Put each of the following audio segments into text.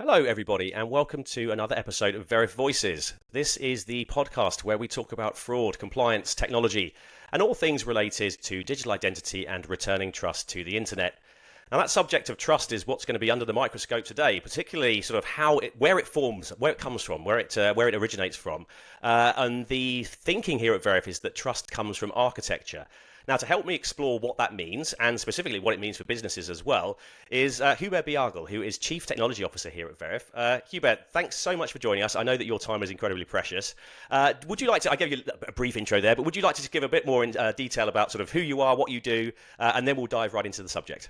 Hello, everybody, and welcome to another episode of Veriff Voices. This is the podcast where we talk about fraud, compliance, technology, and all things related to digital identity and returning trust to the internet. Now, that subject of trust is what's going to be under the microscope today, particularly sort of where it forms, where it comes from, where it originates from, and the thinking here at Veriff is that trust comes from architecture. Now, to help me explore what that means, and specifically what it means for businesses as well, is Hubert Behaguel, who is Chief Technology Officer here at Veriff. Hubert, thanks so much for joining us. I know that your time is incredibly precious. Would you like to, I gave you a brief intro there, but would you like to just give a bit more detail about sort of who you are, what you do, and then we'll dive right into the subject?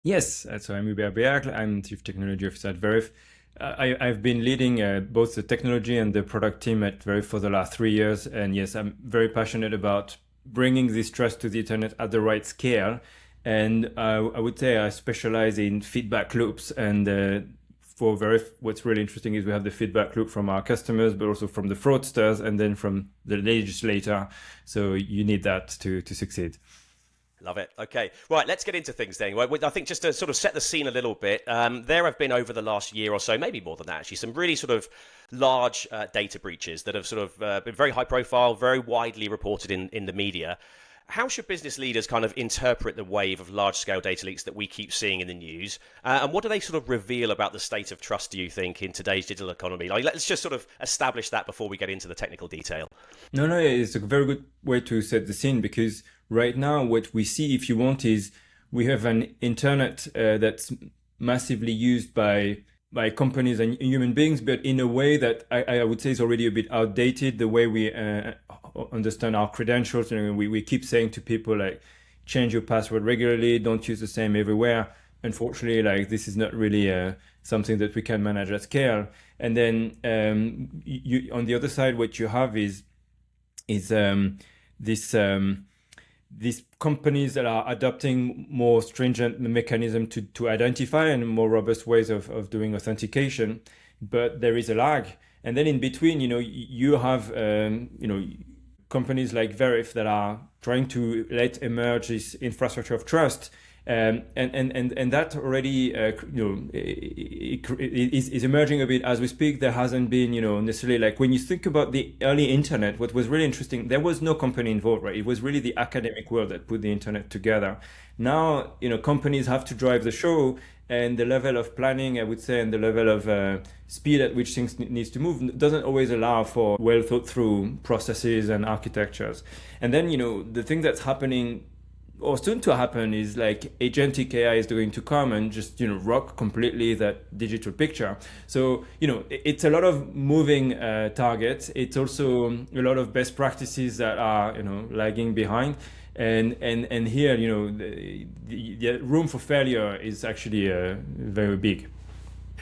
Yes, so I'm Hubert Behaguel. I'm Chief Technology Officer at Veriff. I've been leading both the technology and the product team at Veriff for the last 3 years. And yes, I'm very passionate about bringing this trust to the internet at the right scale. And I would say I specialize in feedback loops. And for Veriff, what's really interesting is we have the feedback loop from our customers, but also from the fraudsters and then from the legislator. So you need that to succeed. Love it. Okay. Right. Let's get into things then. Well, I think just to sort of set the scene a little bit, there have been over the last year or so, maybe more than that actually, some really sort of large data breaches that have sort of been very high profile, very widely reported in the media. How should business leaders kind of interpret the wave of large scale data leaks that we keep seeing in the news? And what do they sort of reveal about the state of trust, do you think, in today's digital economy? Like, let's just sort of establish that before we get into the technical detail. No, it's a very good way to set the scene because right now what we see, if you want, is we have an internet that's massively used by companies and human beings, but in a way that I would say is already a bit outdated. The way we understand our credentials, we keep saying to people like, change your password regularly, don't use the same everywhere. Unfortunately, like this is not really something that we can manage at scale. And then on the other side, what you have is this these companies that are adopting more stringent mechanism to identify and more robust ways of doing authentication, but there is a lag. And then in between, you have companies like Veriff that are trying to let emerge this infrastructure of trust. And that already is emerging a bit as we speak. There hasn't been necessarily, like when you think about the early internet, what was really interesting, there was no company involved, right? It was really the academic world that put the internet together. Now companies have to drive the show, and the level of planning, I would say, and the level of speed at which things needs to move doesn't always allow for well thought through processes and architectures. And then the thing that's happening or soon to happen is like agentic AI is going to come and just rock completely that digital picture. So it's a lot of moving targets. It's also a lot of best practices that are lagging behind, and here the room for failure is actually very big.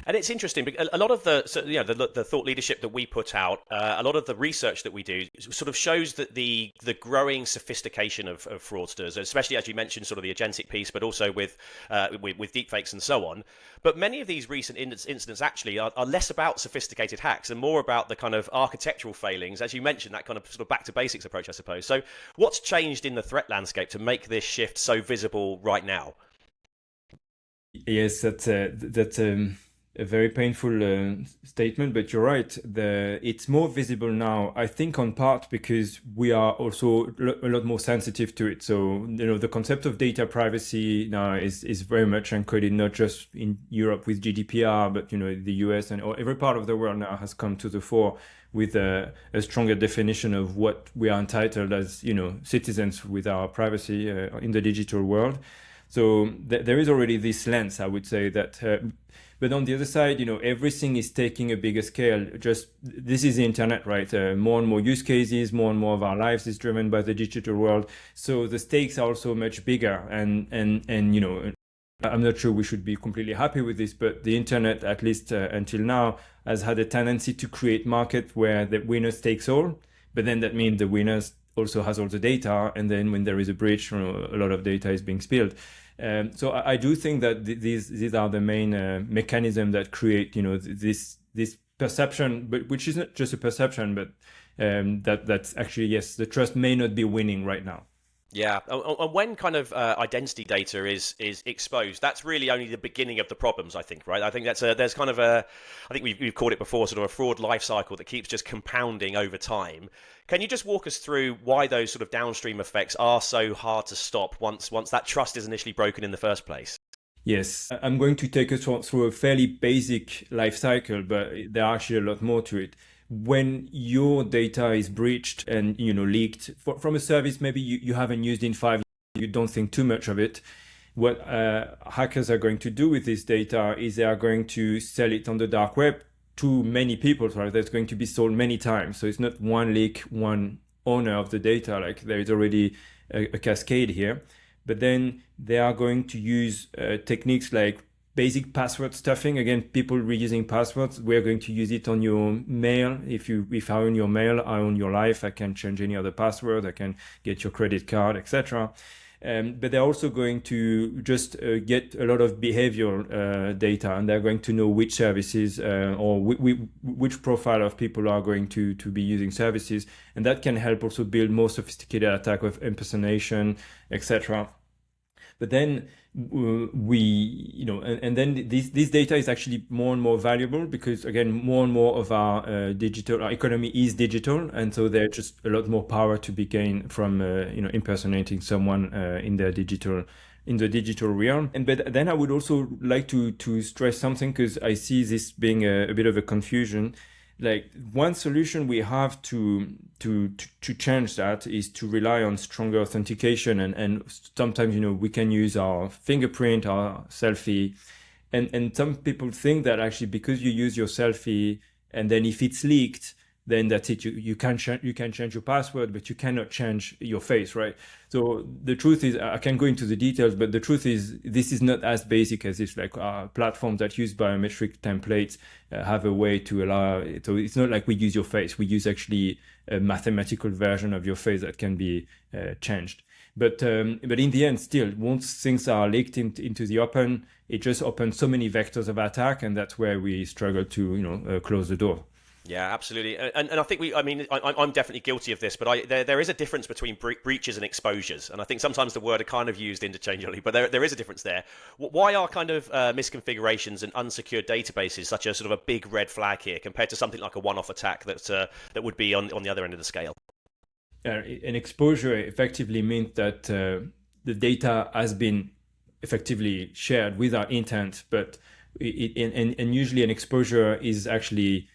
And it's interesting because a lot of the thought leadership that we put out, a lot of the research that we do, sort of shows that the growing sophistication of fraudsters, especially as you mentioned, sort of the agentic piece, but also with deepfakes and so on. But many of these recent incidents actually are less about sophisticated hacks and more about the kind of architectural failings, as you mentioned, that kind of sort of back to basics approach, I suppose. So, what's changed in the threat landscape to make this shift so visible right now? Yes, that's a very painful statement, but you're right. It's more visible now, I think, on part because we are also a lot more sensitive to it. So, the concept of data privacy now is very much encoded, not just in Europe with GDPR, but, the US and every part of the world now has come to the fore with a stronger definition of what we are entitled as, citizens with our privacy in the digital world. So there is already this lens, I would say, that but on the other side, everything is taking a bigger scale. Just this is the internet, right? More and more use cases, more and more of our lives is driven by the digital world. So the stakes are also much bigger. And I'm not sure we should be completely happy with this, but the internet, at least until now, has had a tendency to create market where the winner takes all. But then that means the winners also has all the data, and then when there is a breach, a lot of data is being spilled. So I do think that these are the main mechanism that create this perception, but which is not just a perception, but that's actually, yes, the trust may not be winning right now. Yeah, and when kind of identity data is exposed, that's really only the beginning of the problems, I think, right? I think there's kind of I think we've called it before, sort of a fraud life cycle that keeps just compounding over time. Can you just walk us through why those sort of downstream effects are so hard to stop once that trust is initially broken in the first place? Yes, I'm going to take us through a fairly basic life cycle, but there are actually a lot more to it. When your data is breached and leaked from a service maybe you haven't used in 5 years, you don't think too much of it. What hackers are going to do with this data is they are going to sell it on the dark web to many people, so that's going to be sold many times. So it's not one leak, one owner of the data, like there is already a cascade here. But then they are going to use techniques like basic password stuffing. Again, people reusing passwords. We're going to use it on your mail. If I own your mail, I own your life. I can change any other password. I can get your credit card, etc. But they're also going to just get a lot of behavioral data, and they're going to know which services or which profile of people are going to be using services, and that can help also build more sophisticated attack of impersonation, etc. But then and then this data is actually more and more valuable because, again, more and more of our our economy is digital, and so there's just a lot more power to be gained from impersonating someone in the digital realm. But then I would also like to stress something, because I see this being a bit of a confusion. Like, one solution we have to change that is to rely on stronger authentication, and sometimes we can use our fingerprint, our selfie, and some people think that actually because you use your selfie and then if it's leaked, then that's it. You can change your password, but you cannot change your face, right? So the truth is, I can go into the details, but the truth is, this is not as basic as this. Like, platforms that use biometric templates have a way to allow it. So it's not like we use your face. We use actually a mathematical version of your face that can be changed. But in the end, still, once things are leaked into the open, it just opens so many vectors of attack, and that's where we struggle to close the door. Yeah, absolutely, and I think I'm definitely guilty of this, but there is a difference between breaches and exposures, and I think sometimes the word are kind of used interchangeably, but there is a difference there. Why are kind of misconfigurations and unsecured databases such a sort of a big red flag here compared to something like a one-off attack that would be on the other end of the scale? An exposure effectively means that the data has been effectively shared without intent, but and usually an exposure is actually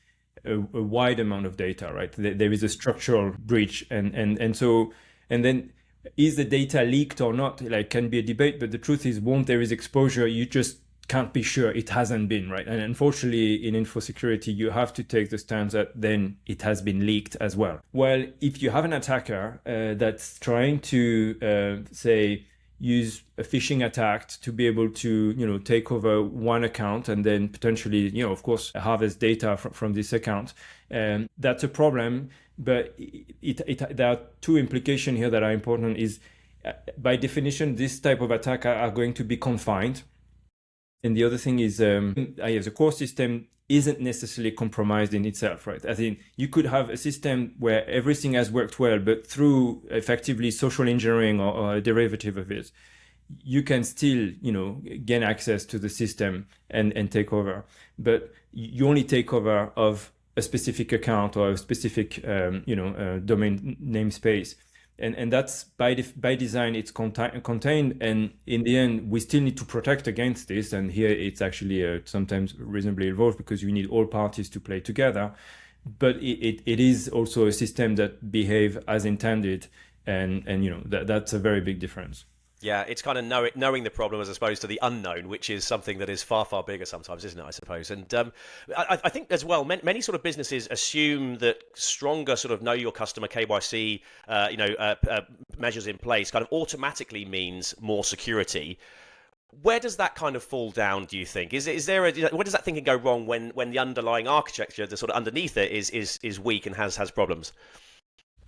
a wide amount of data, right? There is a structural breach, and then is the data leaked or not? Like, can be a debate, but the truth is, once there is exposure, you just can't be sure it hasn't been, right? And unfortunately, in info security, you have to take the stance that then it has been leaked as well. Well, if you have an attacker that's trying to say use a phishing attack to be able to take over one account and then potentially of course harvest data from this account, that's a problem. But there are two implications here that are important. Is by definition, this type of attack are going to be confined, and the other thing is the core system isn't necessarily compromised in itself, right? I think you could have a system where everything has worked well, but through effectively social engineering or a derivative of it, you can still, gain access to the system and take over. But you only take over of a specific account or a specific, domain namespace. And that's by design, it's contained. And in the end, we still need to protect against this. And here it's actually sometimes reasonably involved because you need all parties to play together. But it is also a system that behaves as intended. And that's a very big difference. Yeah, it's kind of knowing the problem as opposed to the unknown, which is something that is far, far bigger sometimes, isn't it, I suppose? And I think as well, many sort of businesses assume that stronger sort of know your customer KYC, measures in place kind of automatically means more security. Where does that kind of fall down, do you think? Is there where does that thinking go wrong when the underlying architecture, the sort of underneath it, is weak and has problems?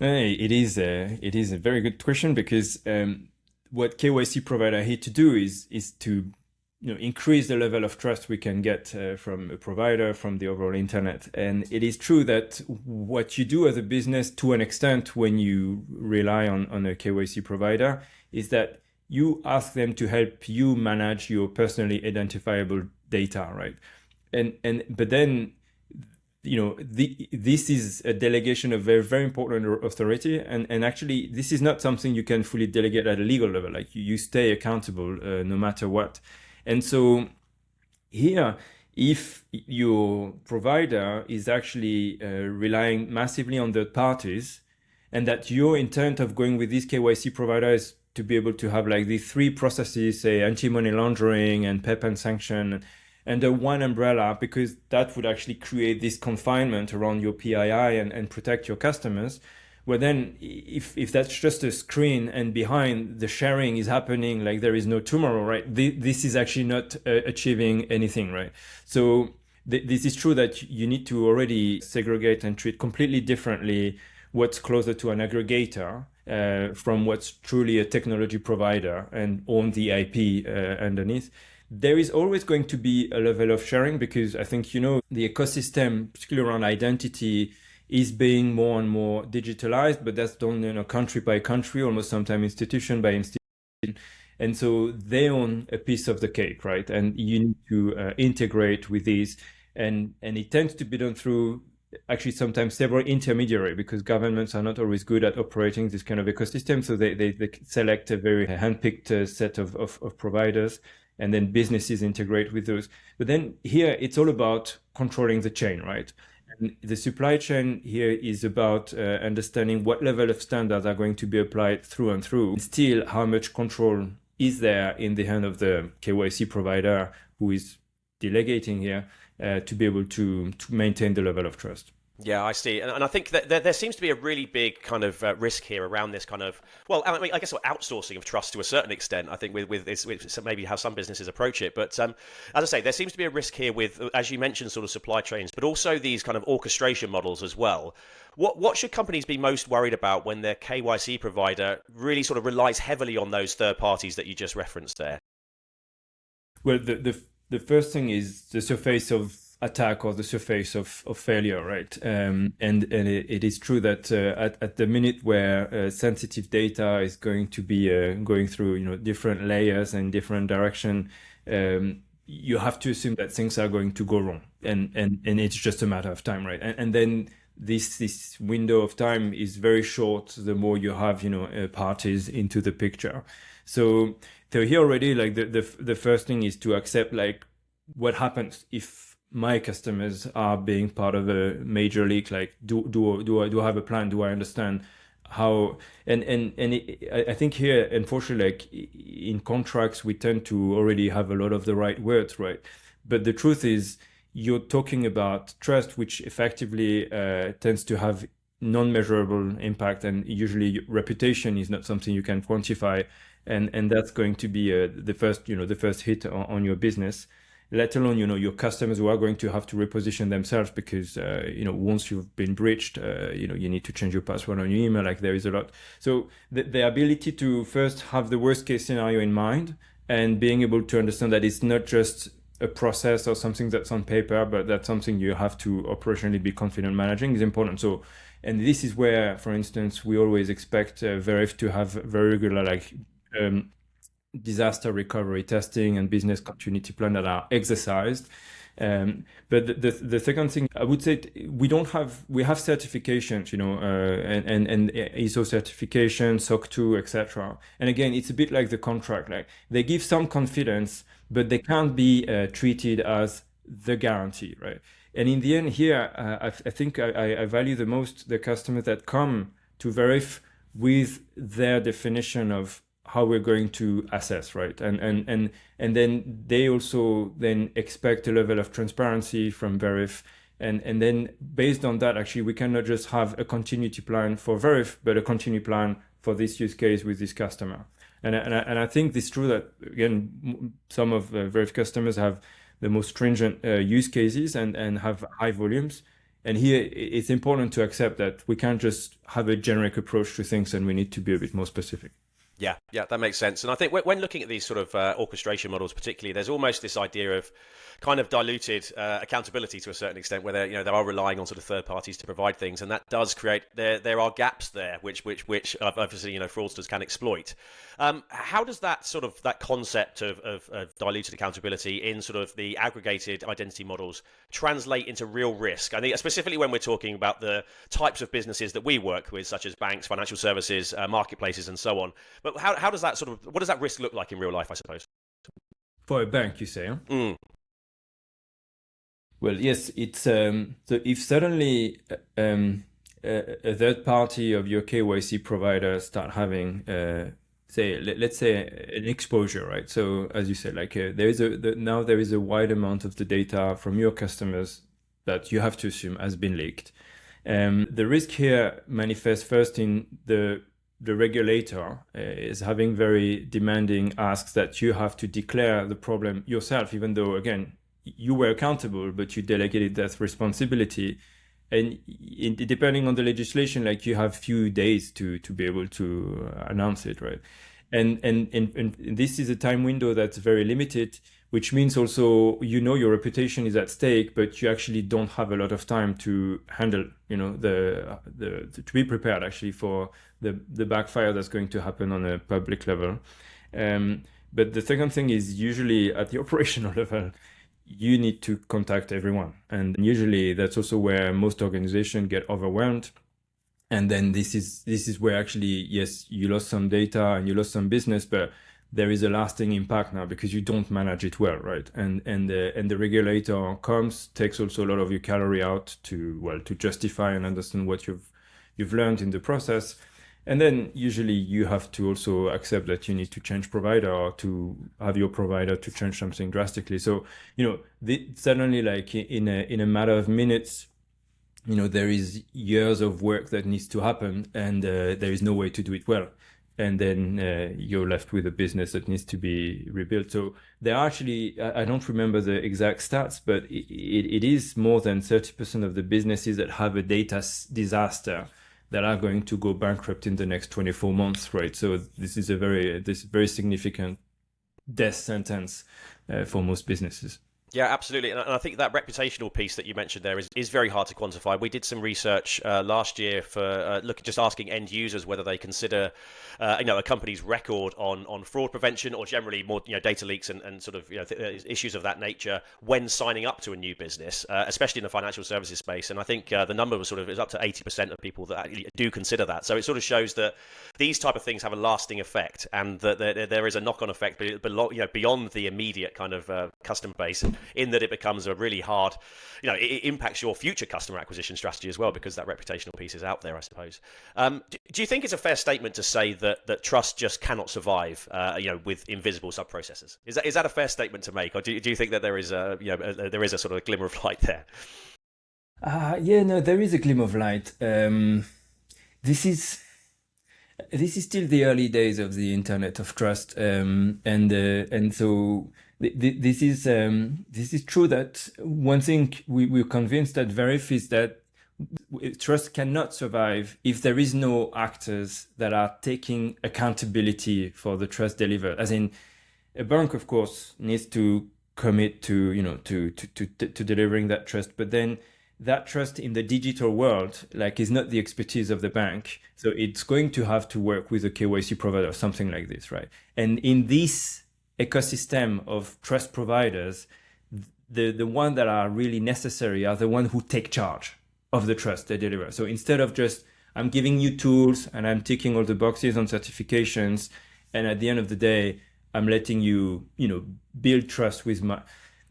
It is a very good question, because what KYC provider here to do is to increase the level of trust we can get from a provider, from the overall internet. And it is true that what you do as a business, to an extent, when you rely on a KYC provider, is that you ask them to help you manage your personally identifiable data, right? But then, this is a delegation of very, very important authority. And actually, this is not something you can fully delegate at a legal level. Like you stay accountable no matter what. And so here, if your provider is actually relying massively on third parties, and that your intent of going with this KYC provider is to be able to have like these three processes, say anti-money laundering and PEP and sanction, under one umbrella, because that would actually create this confinement around your PII and protect your customers. Well, then if that's just a screen and behind the sharing is happening like there is no tomorrow, right? This is actually not achieving anything, right? So this is true that you need to already segregate and treat completely differently what's closer to an aggregator from what's truly a technology provider and own the IP underneath. There is always going to be a level of sharing, because I think, the ecosystem, particularly around identity, is being more and more digitalized, but that's done country by country, almost sometimes institution by institution. And so they own a piece of the cake, right? And you need to integrate with these. And it tends to be done through actually sometimes several intermediaries, because governments are not always good at operating this kind of ecosystem. So they select a very handpicked set of providers, and then businesses integrate with those. But then here it's all about controlling the chain, right? And the supply chain here is about understanding what level of standards are going to be applied through and through. Still, how much control is there in the hand of the KYC provider who is delegating here to be able to maintain the level of trust. Yeah, I see. And I think that there seems to be a really big kind of risk here around this kind of, well, I mean, I guess outsourcing of trust to a certain extent, I think with this, with maybe how some businesses approach it. But as I say, there seems to be a risk here with, as you mentioned, sort of supply chains, but also these kind of orchestration models as well. What should companies be most worried about when their KYC provider really sort of relies heavily on those third parties that you just referenced there? Well, the first thing is the surface of attack or the surface of failure, right? And it is true that at the minute where sensitive data is going to be going through different layers and different direction, you have to assume that things are going to go wrong, and it's just a matter of time, right? And then this window of time is very short the more you have parties into the picture. So here already, like the first thing is to accept like what happens if my customers are being part of a major leak. Like do I have a plan? Do I understand how? I think here, unfortunately, like in contracts, we tend to already have a lot of the right words, right? But the truth is, you're talking about trust, which effectively tends to have non-measurable impact, and usually reputation is not something you can quantify, and that's going to be the first hit on your business. Let alone your customers who are going to have to reposition themselves because once you've been breached, you need to change your password on your email. Like there is a lot. So the ability to first have the worst case scenario in mind and being able to understand that it's not just a process or something that's on paper, but that's something you have to operationally be confident managing is important. So, and this is where, for instance, we always expect Veriff to have very regular disaster recovery testing and business continuity plan that are exercised. But the second thing I would say, we have certifications, and ISO certification, SOC 2, etc. And again, it's a bit like the contract, like they give some confidence, but they can't be treated as the guarantee, right? And in the end here, I think I value the most the customers that come to Veriff with their definition of how we're going to assess, right? And then they also then expect a level of transparency from Veriff. And then based on that, actually, we cannot just have a continuity plan for Veriff, but a continuity plan for this use case with this customer. And I think it's true that, again, some of Veriff customers have the most stringent use cases and have high volumes. And here, it's important to accept that we can't just have a generic approach to things, and we need to be a bit more specific. Yeah, that makes sense. And I think when looking at these sort of orchestration models, particularly, there's almost this idea of kind of diluted accountability to a certain extent, where they are relying on sort of third parties to provide things, and that does create there are gaps there, which obviously fraudsters can exploit. How does that concept of diluted accountability in sort of the aggregated identity models translate into real risk? I think specifically when we're talking about the types of businesses that we work with, such as banks, financial services, marketplaces, and so on. But how does that what does that risk look like in real life, I suppose? For a bank, you say? Huh? Mm. Well, yes, it's so if suddenly a third party of your KYC provider start having let's say an exposure, right? So as you said, like now there is a wide amount of the data from your customers that you have to assume has been leaked. The risk here manifests first in the regulator is having very demanding asks that you have to declare the problem yourself, even though, again, you were accountable, but you delegated that responsibility. And depending on the legislation, like you have few days to be able to announce it, right? And this is a time window that's very limited, which means also, your reputation is at stake, but you actually don't have a lot of time to handle, to be prepared actually for the backfire that's going to happen on a public level. But the second thing is usually at the operational level, you need to contact everyone. And usually that's also where most organizations get overwhelmed. And then this is where actually, yes, you lost some data and you lost some business, but there is a lasting impact now because you don't manage it well, right? And the regulator takes also a lot of your calorie out to justify and understand what you've learned in the process. And then usually you have to also accept that you need to change provider or to have your provider to change something drastically. So, suddenly like in a matter of minutes, there is years of work that needs to happen and there is no way to do it well. And then you're left with a business that needs to be rebuilt. So there are actually, I don't remember the exact stats, but it is more than 30% of the businesses that have a data disaster that are going to go bankrupt in the next 24 months, right? So this is very significant death sentence for most businesses. Yeah, absolutely. And I think that reputational piece that you mentioned there is very hard to quantify. We did some research last year for just asking end users whether they consider a company's record on fraud prevention or generally more data leaks and sort of issues of that nature when signing up to a new business, especially in the financial services space. And I think the number was is up to 80% of people that actually do consider that. So it sort of shows that these type of things have a lasting effect and that there is a knock-on effect beyond the immediate kind of customer base, in that it becomes a really hard, it impacts your future customer acquisition strategy as well because that reputational piece is out there, I suppose. Do you think it's a fair statement to say that trust just cannot survive, with invisible sub-processes? Is that a fair statement to make, or do you think that there is a sort of glimmer of light there? There is a glimmer of light. This is still the early days of the internet of trust, and so this is true that one thing we're convinced at Veriff is that trust cannot survive if there is no actors that are taking accountability for the trust delivered. As in, a bank, of course, needs to commit to delivering that trust, but then that trust in the digital world is not the expertise of the bank, so it's going to have to work with a KYC provider or something like this, right? And in this ecosystem of trust providers, the one that are really necessary are the one who take charge of the trust they deliver. So instead of just I'm giving you tools and I'm ticking all the boxes on certifications, and at the end of the day I'm letting you build trust with my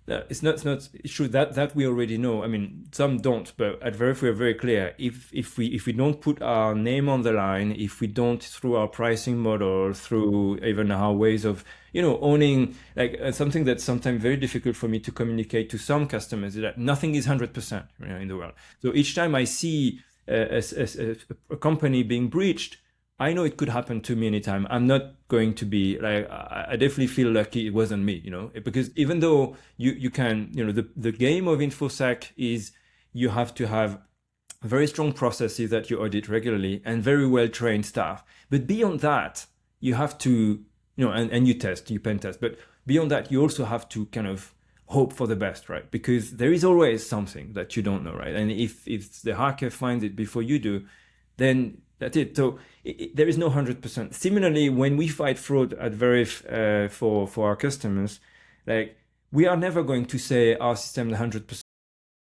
it's not true that we already know. I mean, some don't, but at Veriff we're very clear. If we don't put our name on the line, if we don't, through our pricing model, through even our ways of owning, something that's sometimes very difficult for me to communicate to some customers, is that nothing is 100% in the world. So each time I see a company being breached, I know it could happen to me anytime. I'm not going to be I definitely feel lucky it wasn't me, because even though you can, the game of InfoSec is you have to have very strong processes that you audit regularly and very well trained staff. But beyond that, you have to, and you pen test. But beyond that, you also have to kind of hope for the best, right? Because there is always something that you don't know, right? And if the hacker finds it before you do, then that's it. So there is no 100%. Similarly, when we fight fraud at Veriff for our customers, like we are never going to say our system is 100%.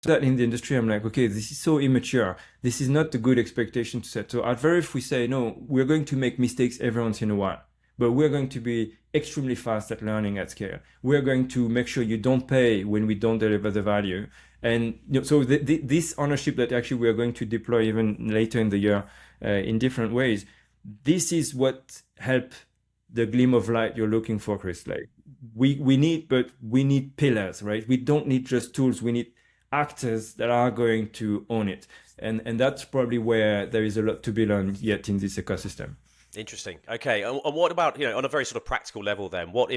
That in the industry, I'm like, okay, this is so immature. This is not a good expectation to set. So at Veriff, we say, no, we're going to make mistakes every once in a while, but we're going to be extremely fast at learning at scale. We're going to make sure you don't pay when we don't deliver the value. And so this ownership that actually we are going to deploy even later in the year in different ways, this is what help the gleam of light you're looking for, Chris. Like we need pillars, right? We don't need just tools. We need actors that are going to own it. And that's probably where there is a lot to be learned yet in this ecosystem. Interesting. Okay. And what about, on a very sort of practical level then, what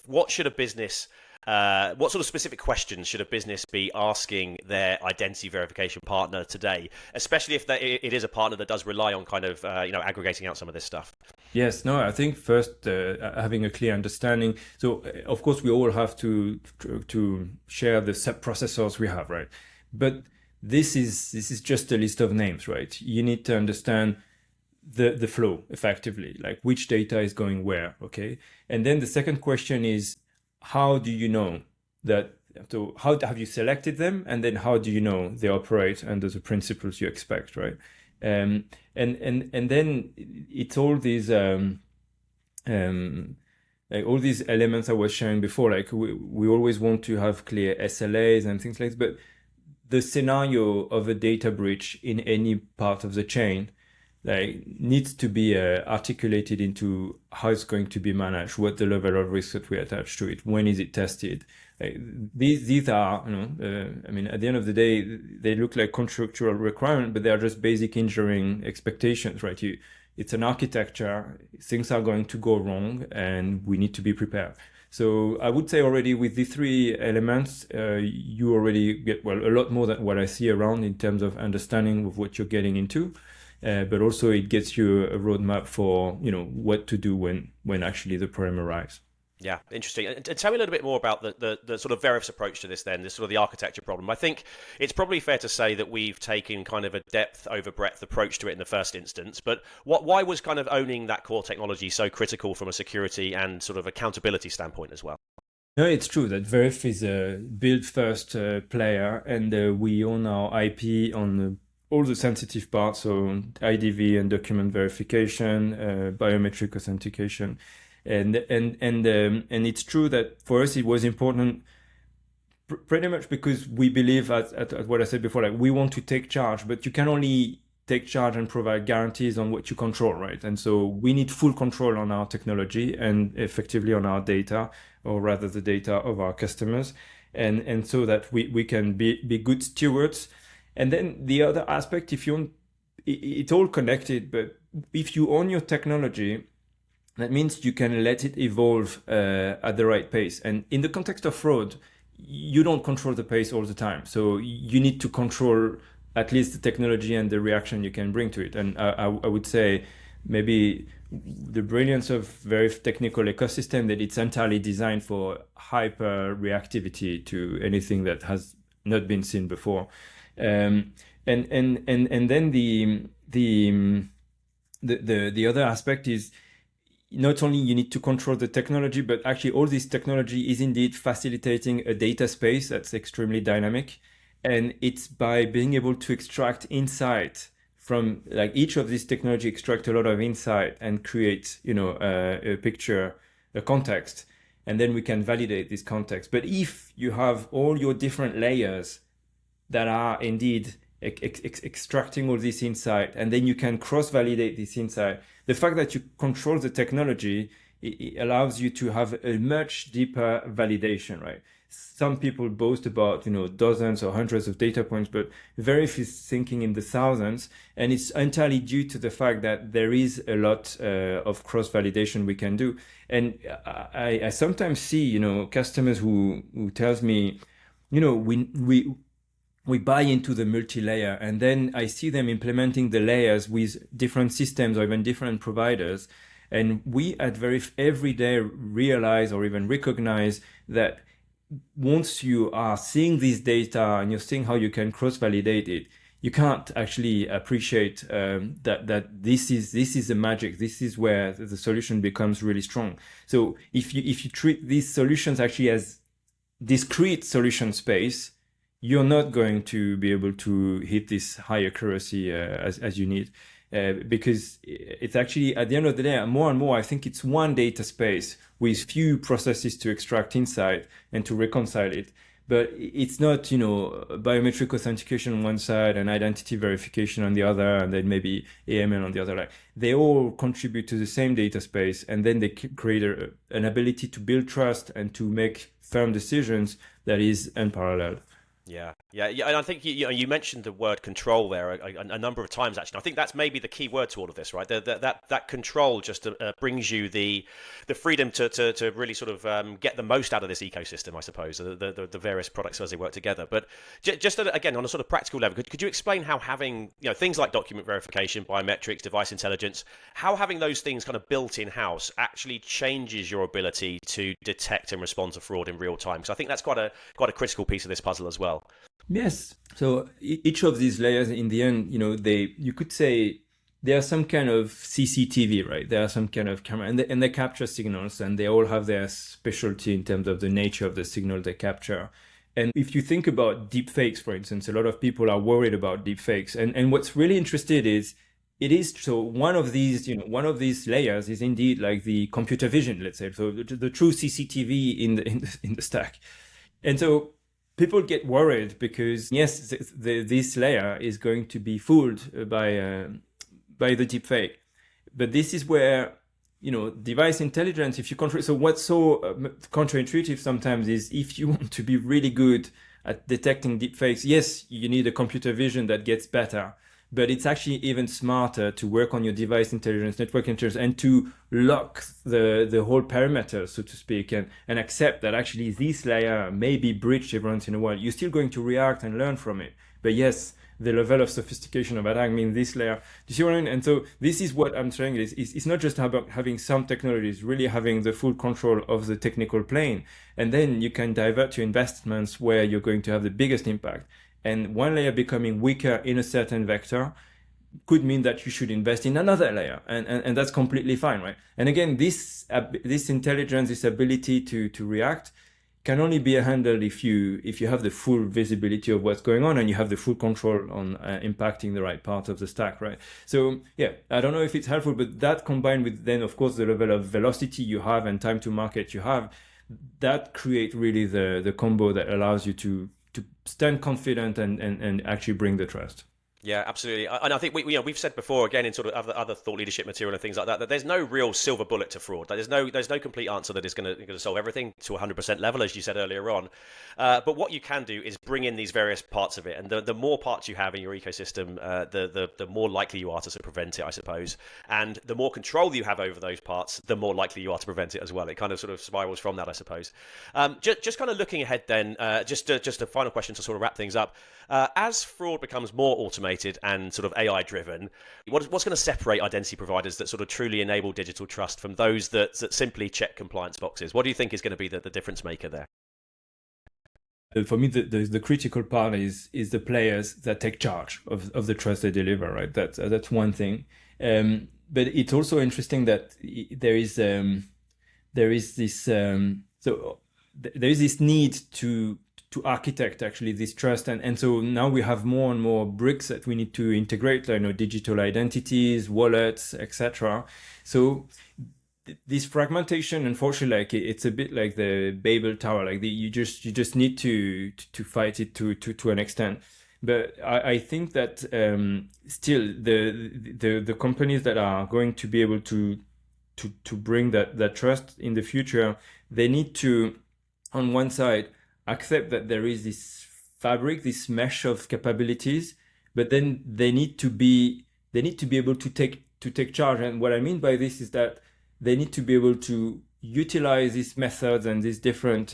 what should a business, what sort of specific questions should a business be asking their identity verification partner today, especially if it is a partner that does rely on kind of, aggregating out some of this stuff? Yes, no, I think first having a clear understanding. So of course we all have to share the sub processors we have, right? But this is just a list of names, right? You need to understand the flow effectively, like which data is going where, okay? And then the second question is, how do you know that? So how have you selected them, and then how do you know they operate under the principles you expect, right? And then it's all these like all these elements I was sharing before. Like we always want to have clear SLAs and things like this, but the scenario of a data breach in any part of the chain needs to be articulated into how it's going to be managed, what the level of risk that we attach to it, when is it tested. These are, I mean, at the end of the day, they look like contractual requirements, but they are just basic engineering expectations, right? It's an architecture, things are going to go wrong, and we need to be prepared. So I would say already with the three elements, you already get, a lot more than what I see around in terms of understanding of what you're getting into. But also it gets you a roadmap for, what to do when actually the problem arrives. Yeah, interesting. And tell me a little bit more about the sort of Veriff's approach to this then, this sort of the architecture problem. I think it's probably fair to say that we've taken kind of a depth over breadth approach to it in the first instance, but why was kind of owning that core technology so critical from a security and sort of accountability standpoint as well? No, it's true that Veriff is a build-first player, and we own our IP on all the sensitive parts, so IDV and document verification, biometric authentication, and it's true that for us it was important, pretty much because we believe at what I said before, like we want to take charge, but you can only take charge and provide guarantees on what you control, right? And so we need full control on our technology and effectively on our data, or rather the data of our customers, and so that we can be good stewards. And then the other aspect, if you want, it's all connected, but if you own your technology, that means you can let it evolve at the right pace. And in the context of fraud, you don't control the pace all the time. So you need to control at least the technology and the reaction you can bring to it. And I would say maybe the brilliance of very technical ecosystem, that it's entirely designed for hyper reactivity to anything that has not been seen before. And then the other aspect is not only you need to control the technology, but actually all this technology is indeed facilitating a data space that's extremely dynamic. And it's by being able to extract insight from, like, each of these technology extract a lot of insight and create, a picture, a context, and then we can validate this context. But if you have all your different layers that are indeed extracting all this insight, and then you can cross-validate this insight, the fact that you control the technology, it allows you to have a much deeper validation, right? Some people boast about, dozens or hundreds of data points, but Veriff is thinking in the thousands, and it's entirely due to the fact that there is a lot of cross-validation we can do. And I sometimes see, customers who tells me, we buy into the multi-layer, and then I see them implementing the layers with different systems or even different providers. And we at Veriff every day realize or even recognize that once you are seeing this data and you're seeing how you can cross-validate it, you can't actually appreciate that this is the magic. This is where the solution becomes really strong. So if you treat these solutions actually as discrete solution space, you're not going to be able to hit this high accuracy as you need. Because it's actually, at the end of the day, more and more, I think it's one data space with few processes to extract insight and to reconcile it. But it's not, biometric authentication on one side and identity verification on the other, and then maybe AML on the other. Like, they all contribute to the same data space, and then they create an ability to build trust and to make firm decisions that is unparalleled. Yeah, and I think you mentioned the word control there a number of times actually. I think that's maybe the key word to all of this, right? That control just brings you the freedom to really sort of get the most out of this ecosystem, I suppose, the various products as they work together. But just again on a sort of practical level, could you explain how having things like document verification, biometrics, device intelligence, how having those things kind of built in house actually changes your ability to detect and respond to fraud in real time? Because I think that's quite a critical piece of this puzzle as well. Yes. So each of these layers, in the end, you could say they are some kind of CCTV, right? They are some kind of camera, and they capture signals, and they all have their specialty in terms of the nature of the signal they capture. And if you think about deepfakes, for instance, a lot of people are worried about deepfakes, and what's really interesting is so one of these layers is indeed like the computer vision, let's say, so the true CCTV in the stack, and so people get worried because yes, this layer is going to be fooled by the deepfake, but this is where device intelligence. If you control, so what's so counterintuitive sometimes is if you want to be really good at detecting deepfakes, yes, you need a computer vision that gets better. But it's actually even smarter to work on your device intelligence, network intelligence, and to lock the whole perimeter, so to speak, and accept that actually this layer may be breached every once in a while. You're still going to react and learn from it. But yes, the level of sophistication of attack means this layer. Do you see what I mean? And so this is what I'm saying is it's not just about having some technologies, really having the full control of the technical plane. And then you can divert your investments where you're going to have the biggest impact. And one layer becoming weaker in a certain vector could mean that you should invest in another layer, and that's completely fine, right? And again, this intelligence, this ability to react, can only be handled if you have the full visibility of what's going on and you have the full control on impacting the right part of the stack, right? So yeah, I don't know if it's helpful, but that combined with then of course the level of velocity you have and time to market you have, that create really the combo that allows you to stand confident and actually bring the trust. Yeah, absolutely. And I think we've said before, again, in sort of other thought leadership material and things like that, that there's no real silver bullet to fraud. There's no complete answer that is going to solve everything to 100% level, as you said earlier on. But what you can do is bring in these various parts of it, and the more parts you have in your ecosystem, the more likely you are to prevent it, I suppose. And the more control you have over those parts, the more likely you are to prevent it as well. It kind of sort of spirals from that, I suppose. Just kind of looking ahead, then, just a final question to sort of wrap things up. As fraud becomes more automated and sort of AI driven, what's going to separate identity providers that sort of truly enable digital trust from those that simply check compliance boxes? What do you think is going to be the difference maker there? For me, the critical part is the players that take charge of the trust they deliver, right? That's one thing. But it's also interesting that there is this need to architect actually this trust, and so now we have more and more bricks that we need to integrate, like digital identities, wallets, etc. So this fragmentation, unfortunately, like it's a bit like the Babel Tower. Like you just need to fight it to an extent. But I think that still the companies that are going to be able to bring that trust in the future, they need to, on one side, accept that there is this fabric, this mesh of capabilities, but then they need to be able to take charge. And what I mean by this is that they need to be able to utilize these methods and these different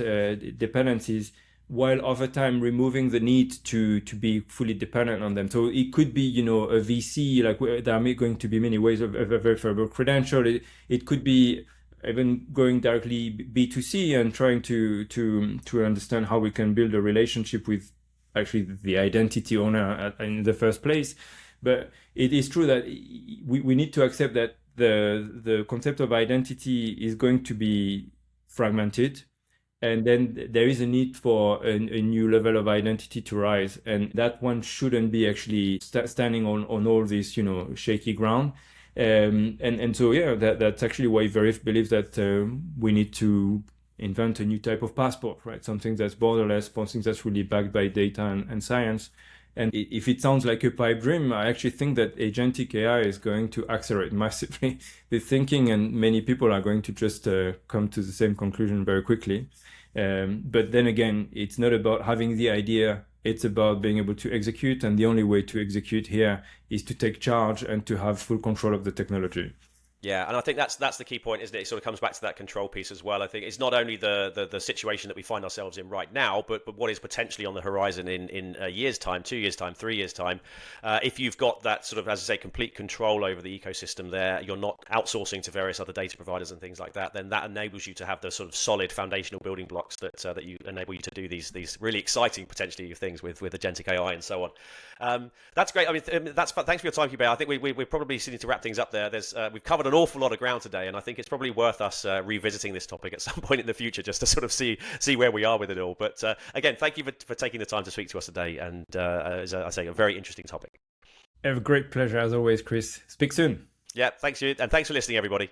dependencies while over time removing the need to be fully dependent on them. So it could be, a VC, like there are going to be many ways of a verifiable credential. It could be even going directly B2C and trying to understand how we can build a relationship with actually the identity owner in the first place. But it is true that we need to accept that the concept of identity is going to be fragmented. And then there is a need for a new level of identity to rise. And that one shouldn't be actually standing on all this, shaky ground. And so, yeah, that's actually why Veriff believes that we need to invent a new type of passport, right? Something that's borderless, something that's really backed by data and science. And if it sounds like a pipe dream, I actually think that agentic AI is going to accelerate massively the thinking, and many people are going to just come to the same conclusion very quickly. But then again, it's not about having the idea, it's about being able to execute. And the only way to execute here is to take charge and to have full control of the technology. Yeah, and I think that's the key point, isn't it? It sort of comes back to that control piece as well. I think it's not only the situation that we find ourselves in right now, but what is potentially on the horizon in a year's time, 2 years' time, 3 years' time. If you've got that sort of, as I say, complete control over the ecosystem there, you're not outsourcing to various other data providers and things like that, then that enables you to have the sort of solid foundational building blocks that you enable you to do these really exciting potentially things with agentic AI and so on. That's great. I mean, thanks for your time, Hubert. I think we're probably needing to wrap things up there. We've covered an awful lot of ground today, and I think it's probably worth us revisiting this topic at some point in the future just to sort of see where we are with it all. But again, thank you for taking the time to speak to us today, and as I say, a very interesting topic. I have a great pleasure as always, Chris. Speak soon. Yeah, thanks you, and thanks for listening, everybody.